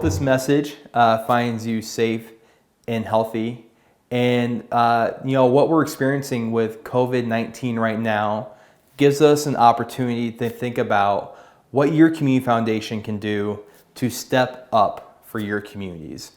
this message finds you safe and healthy. And what we're experiencing with COVID-19 right now gives us an opportunity to think about what your community foundation can do to step up for your communities.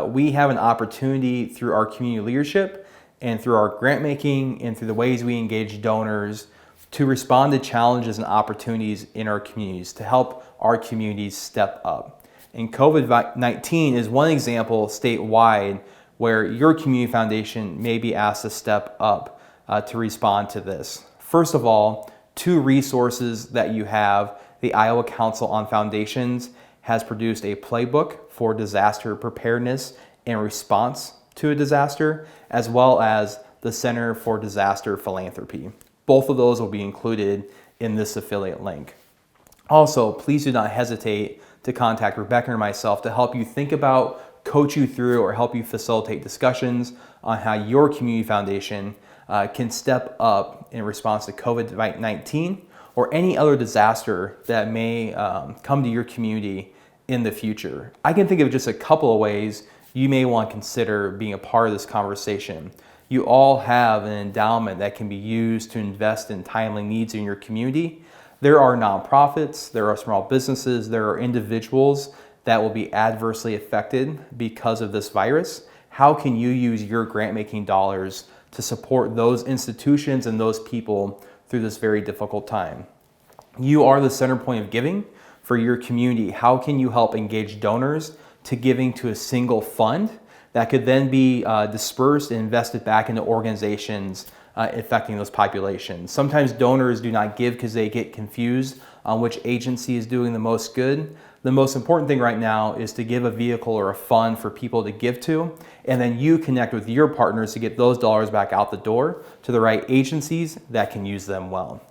We have an opportunity through our community leadership and through our grant making and through the ways we engage donors to respond to challenges and opportunities in our communities to help our communities step up. And COVID-19 is one example statewide where your community foundation may be asked to step up to respond to this. First of all, two resources that you have: the Iowa Council on Foundations has produced a playbook for disaster preparedness and response to a disaster, as well as the Center for Disaster Philanthropy. Both of those will be included in this affiliate link. Also, please do not hesitate to contact Rebecca or myself to help you think about, coach you through, or help you facilitate discussions on how your community foundation can step up in response to COVID-19 or any other disaster that may come to your community in the future. I can think of just a couple of ways you may want to consider being a part of this conversation. You all have an endowment that can be used to invest in timely needs in your community. There are nonprofits, there are small businesses, there are individuals that will be adversely affected because of this virus. How can you use your grant-making dollars to support those institutions and those people through this very difficult time? You are the center point of giving for your community. How can you help engage donors to giving to a single fund that could then be dispersed and invested back into organizations affecting those populations? Sometimes donors do not give because they get confused on which agency is doing the most good. The most important thing right now is to give a vehicle or a fund for people to give to, and then you connect with your partners to get those dollars back out the door to the right agencies that can use them well.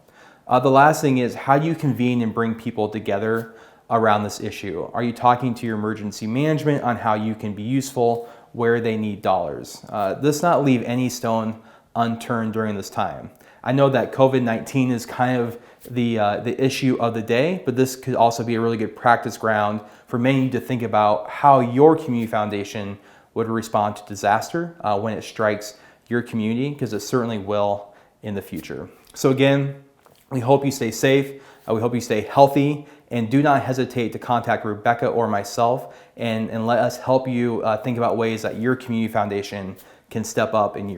The last thing is, how do you convene and bring people together around this issue? Are you talking to your emergency management on how you can be useful where they need dollars? Let's not leave any stone unturned during this time. I know that COVID-19 is kind of the issue of the day, but this could also be a really good practice ground for many to think about how your community foundation would respond to disaster when it strikes your community, because it certainly will in the future. So again, we hope you stay safe, we hope you stay healthy, and do not hesitate to contact Rebecca or myself and let us help you think about ways that your community foundation can step up in your